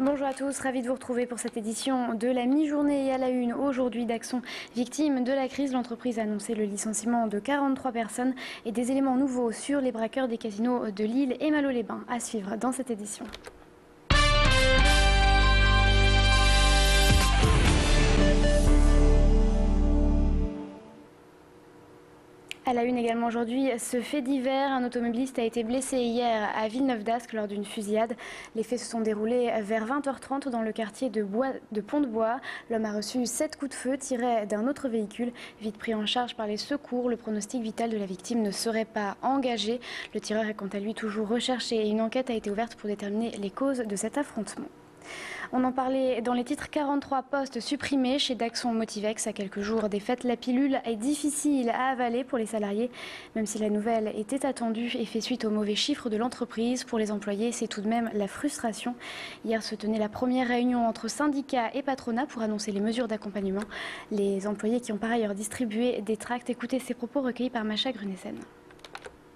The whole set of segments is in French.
Bonjour à tous, ravi de vous retrouver pour cette édition de la mi-journée et à la une. Aujourd'hui d'Axon, victime de la crise, l'entreprise a annoncé le licenciement de 43 personnes et des éléments nouveaux sur les braqueurs des casinos de Lille et Malo-les-Bains à suivre dans cette édition. À la une également aujourd'hui, ce fait divers, un automobiliste a été blessé hier à Villeneuve-d'Ascq lors d'une fusillade. Les faits se sont déroulés vers 20h30 dans le quartier de Pont-de-Bois. L'homme a reçu 7 coups de feu tirés d'un autre véhicule. Vite pris en charge par les secours, le pronostic vital de la victime ne serait pas engagé. Le tireur est quant à lui toujours recherché et une enquête a été ouverte pour déterminer les causes de cet affrontement. On en parlait dans les titres, 43 postes supprimés chez Daxon Motivex. À quelques jours des fêtes, la pilule est difficile à avaler pour les salariés. Même si la nouvelle était attendue et fait suite aux mauvais chiffres de l'entreprise, pour les employés, c'est tout de même la frustration. Hier se tenait la première réunion entre syndicats et patronat pour annoncer les mesures d'accompagnement. Les employés qui ont par ailleurs distribué des tracts. Écoutez ces propos recueillis par Macha Grunessen.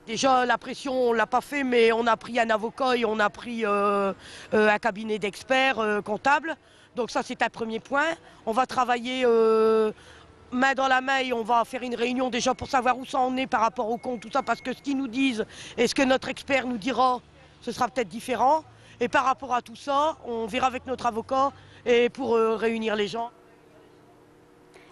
Déjà, la pression, on ne l'a pas fait, mais on a pris un avocat et on a pris un cabinet d'experts comptables. Donc ça, c'est un premier point. On va travailler main dans la main et on va faire une réunion déjà pour savoir où ça en est par rapport au compte, tout ça, parce que ce qu'ils nous disent et ce que notre expert nous dira, ce sera peut-être différent. Et par rapport à tout ça, on verra avec notre avocat et pour réunir les gens.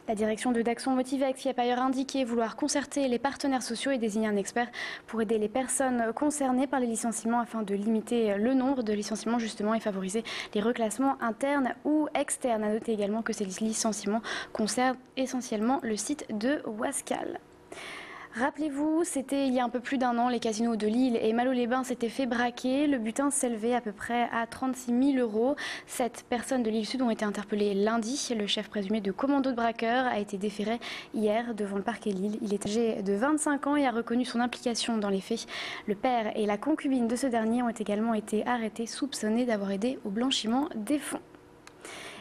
La direction de Daxon Motivex qui a par ailleurs indiqué vouloir concerter les partenaires sociaux et désigner un expert pour aider les personnes concernées par les licenciements afin de limiter le nombre de licenciements justement et favoriser les reclassements internes ou externes. À noter également que ces licenciements concernent essentiellement le site de Wascal. Rappelez-vous, c'était il y a un peu plus d'un an, les casinos de Lille et Malo-les-Bains s'étaient fait braquer. Le butin s'élevait à peu près à 36 000 €. 7 personnes de l'île Sud ont été interpellées lundi. Le chef présumé de commando de braqueurs a été déféré hier devant le parquet Lille. Il est âgé de 25 ans et a reconnu son implication dans les faits. Le père et la concubine de ce dernier ont également été arrêtés, soupçonnés d'avoir aidé au blanchiment des fonds.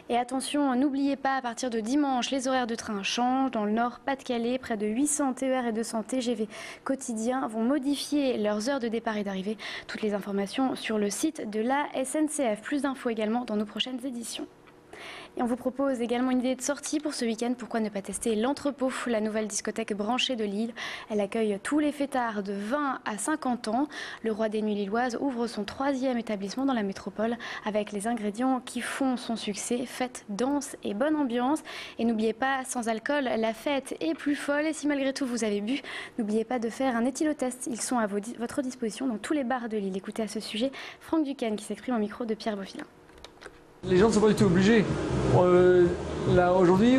Et attention, n'oubliez pas, à partir de dimanche, les horaires de train changent. Dans le Nord, Pas-de-Calais, près de 800 TER et 200 TGV quotidiens vont modifier leurs heures de départ et d'arrivée. Toutes les informations sur le site de la SNCF. Plus d'infos également dans nos prochaines éditions. Et on vous propose également une idée de sortie pour ce week-end. Pourquoi ne pas tester l'Entrepôt, la nouvelle discothèque branchée de Lille. Elle accueille tous les fêtards de 20 à 50 ans. Le Roi des Nuits lilloises ouvre son 3e établissement dans la métropole avec les ingrédients qui font son succès. Fête, danse et bonne ambiance. Et n'oubliez pas, sans alcool, la fête est plus folle. Et si malgré tout vous avez bu, n'oubliez pas de faire un éthylotest. Ils sont à votre disposition dans tous les bars de Lille. Écoutez à ce sujet Franck Duquesne qui s'exprime au micro de Pierre Beaufilin. Les gens ne sont pas du tout obligés. Là, aujourd'hui,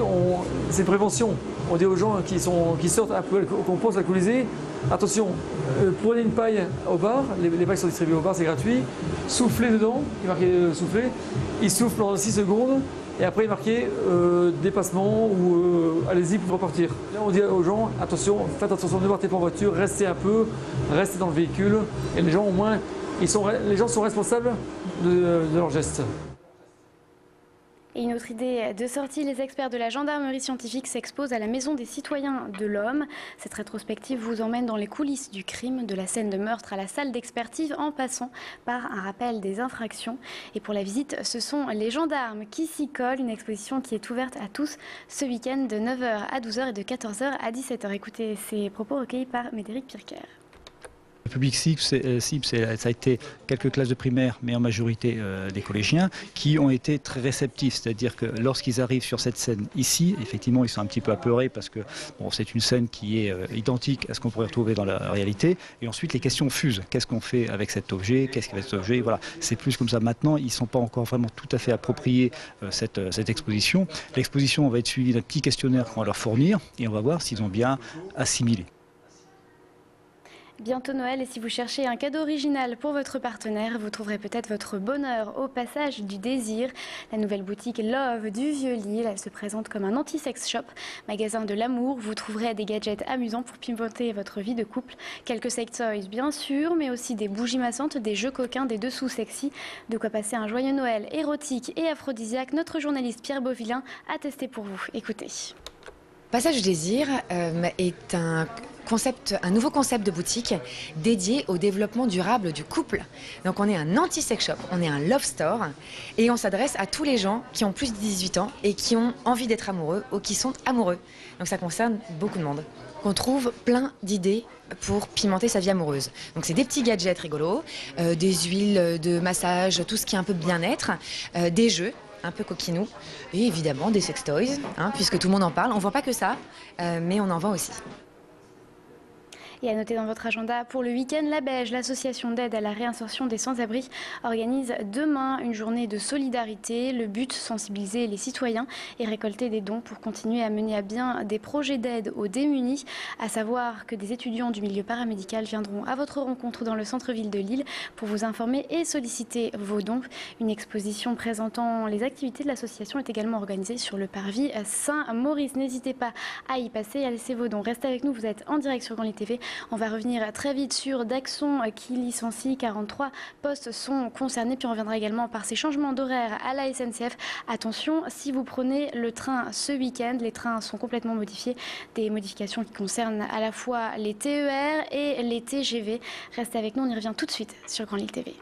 c'est prévention. On dit aux gens qui sortent un peu, qu'on pense alcoolisés, attention, prenez une paille au bar, les pailles sont distribuées au bar, c'est gratuit, soufflez dedans, il est marqué souffler, il souffle pendant 6 secondes, et après il est marqué dépassement ou allez-y pour repartir. Là, on dit aux gens, attention, faites attention, ne partez pas en voiture, restez un peu, restez dans le véhicule, et les gens au moins, les gens sont responsables de leurs gestes. Et une autre idée de sortie, les experts de la gendarmerie scientifique s'exposent à la Maison des citoyens de l'Homme. Cette rétrospective vous emmène dans les coulisses du crime, de la scène de meurtre à la salle d'expertise en passant par un rappel des infractions. Et pour la visite, ce sont les gendarmes qui s'y collent. Une exposition qui est ouverte à tous ce week-end de 9h à 12h et de 14h à 17h. Écoutez ces propos recueillis par Médéric Pirker. Le public cible, ça a été quelques classes de primaire, mais en majorité des collégiens, qui ont été très réceptifs. C'est-à-dire que lorsqu'ils arrivent sur cette scène ici, effectivement, ils sont un petit peu apeurés parce que bon, c'est une scène qui est identique à ce qu'on pourrait retrouver dans la réalité. Et ensuite, les questions fusent. Qu'est-ce qu'on fait avec cet objet? Qu'est-ce qu'avec cet objet? Voilà, c'est plus comme ça. Maintenant, ils ne sont pas encore vraiment tout à fait appropriés cette exposition. L'exposition va être suivie d'un petit questionnaire qu'on va leur fournir et on va voir s'ils ont bien assimilé. Bientôt Noël et si vous cherchez un cadeau original pour votre partenaire, vous trouverez peut-être votre bonheur au passage du désir. La nouvelle boutique Love du Vieux-Lille, elle se présente comme un anti-sex shop, magasin de l'amour. Vous trouverez des gadgets amusants pour pimenter votre vie de couple. Quelques sex toys bien sûr, mais aussi des bougies massantes, des jeux coquins, des dessous sexy. De quoi passer un joyeux Noël érotique et aphrodisiaque. Notre journaliste Pierre Beaufilin a testé pour vous. Écoutez. Passage du désir est un un nouveau concept de boutique dédié au développement durable du couple. Donc on est un anti-sex shop, on est un love store et on s'adresse à tous les gens qui ont plus de 18 ans et qui ont envie d'être amoureux ou qui sont amoureux. Donc ça concerne beaucoup de monde. On trouve plein d'idées pour pimenter sa vie amoureuse. Donc c'est des petits gadgets rigolos, des huiles de massage, tout ce qui est un peu bien-être, des jeux un peu coquinous et évidemment des sextoys, puisque tout le monde en parle. On ne vend pas que ça, mais on en vend aussi. Et à noter dans votre agenda, pour le week-end, la Beige, l'association d'aide à la réinsertion des sans-abri, organise demain une journée de solidarité. Le but, sensibiliser les citoyens et récolter des dons pour continuer à mener à bien des projets d'aide aux démunis. À savoir que des étudiants du milieu paramédical viendront à votre rencontre dans le centre-ville de Lille pour vous informer et solliciter vos dons. Une exposition présentant les activités de l'association est également organisée sur le parvis Saint-Maurice. N'hésitez pas à y passer et à laisser vos dons. Restez avec nous, vous êtes en direct sur Grand Lille TV. On va revenir très vite sur Daxon qui licencie 43 postes sont concernés. Puis on reviendra également par ces changements d'horaire à la SNCF. Attention, si vous prenez le train ce week-end, les trains sont complètement modifiés. Des modifications qui concernent à la fois les TER et les TGV. Restez avec nous, on y revient tout de suite sur Grand Lille TV.